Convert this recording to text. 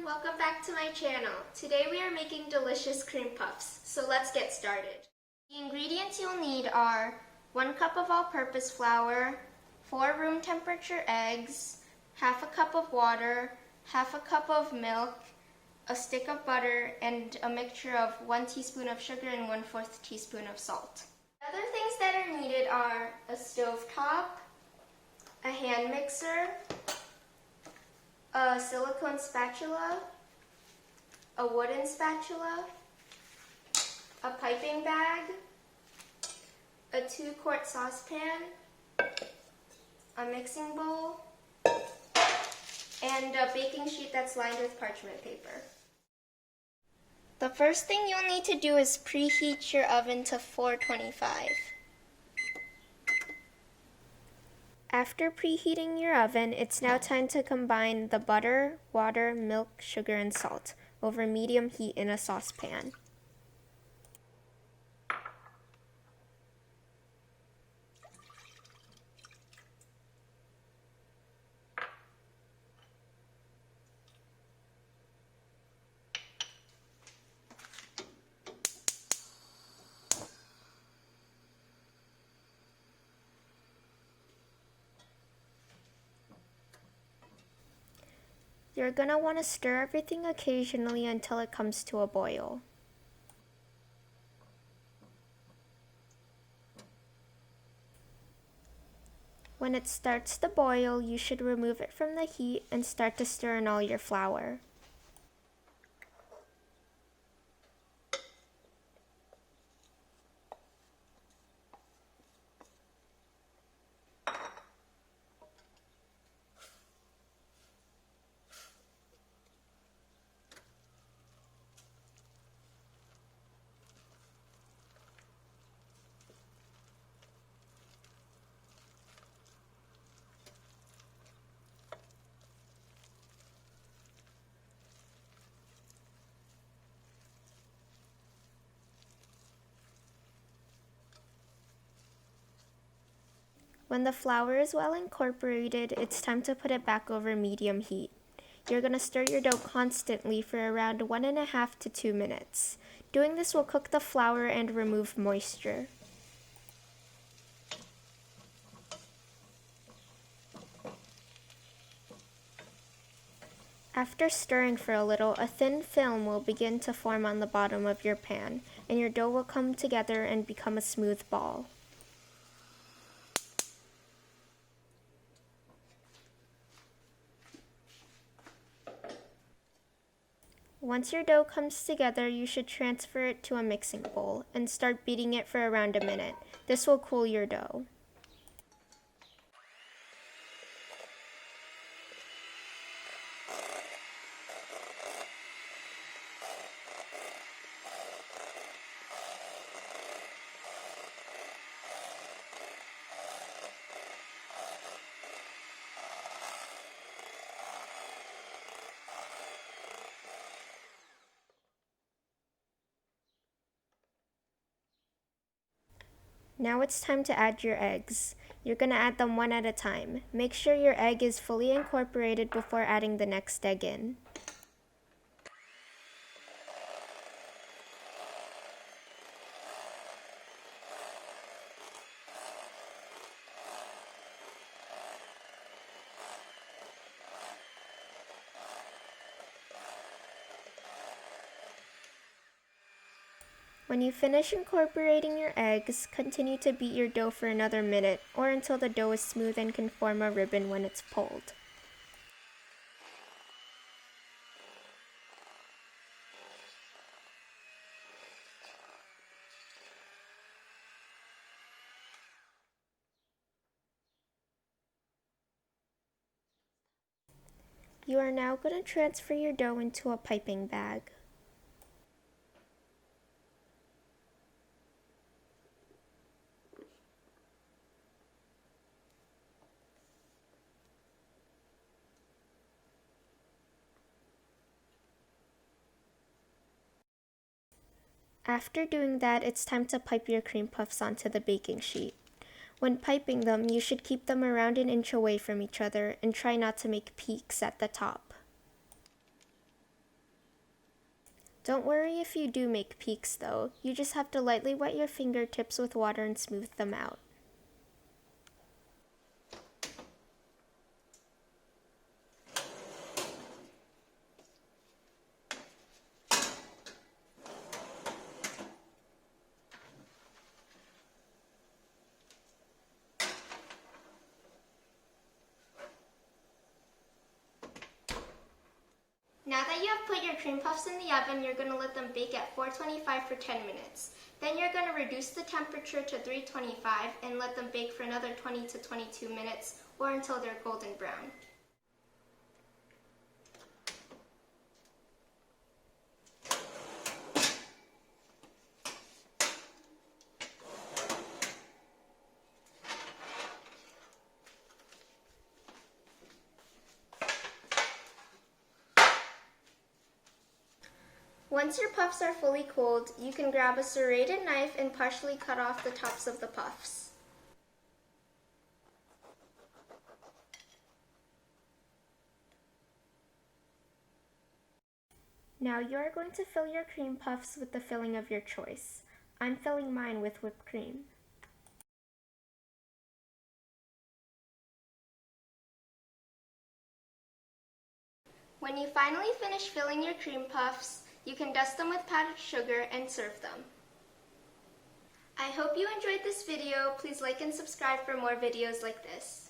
welcome back to my channel. Today we are making delicious cream puffs, so let's get started. The ingredients you'll need are 1 cup of all-purpose flour, 4 room temperature eggs, half a cup of water, half a cup of milk, a stick of butter, and a mixture of 1 teaspoon of sugar and 1/4 teaspoon of salt. Other things that are needed are a stove top, a hand mixer, a silicone spatula, a wooden spatula, a piping bag, a 2-quart saucepan, a mixing bowl, and a baking sheet that's lined with parchment paper. The first thing you'll need to do is preheat your oven to 425. After preheating your oven, it's now time to combine the butter, water, milk, sugar, and salt over medium heat in a saucepan. You're going to want to stir everything occasionally until it comes to a boil. When it starts to boil, you should remove it from the heat and start to stir in all your flour. When the flour is well incorporated, it's time to put it back over medium heat. You're going to stir your dough constantly for around 1.5 to 2 minutes. Doing this will cook the flour and remove moisture. After stirring for a little, a thin film will begin to form on the bottom of your pan, and your dough will come together and become a smooth ball. Once your dough comes together, you should transfer it to a mixing bowl and start beating it for around a minute. This will cool your dough. Now it's time to add your eggs. You're going to add them one at a time. Make sure your egg is fully incorporated before adding the next egg in. When you finish incorporating your eggs, continue to beat your dough for another minute or until the dough is smooth and can form a ribbon when it's pulled. You are now going to transfer your dough into a piping bag. After doing that, it's time to pipe your cream puffs onto the baking sheet. When piping them, you should keep them around an inch away from each other and try not to make peaks at the top. Don't worry if you do make peaks though, you just have to lightly wet your fingertips with water and smooth them out. Now that you have put your cream puffs in the oven, you're going to let them bake at 425 for 10 minutes. Then you're going to reduce the temperature to 325 and let them bake for another 20 to 22 minutes or until they're golden brown. Once your puffs are fully cooled, you can grab a serrated knife and partially cut off the tops of the puffs. Now you are going to fill your cream puffs with the filling of your choice. I'm filling mine with whipped cream. When you finally finish filling your cream puffs, you can dust them with powdered sugar and serve them. I hope you enjoyed this video. Please like and subscribe for more videos like this.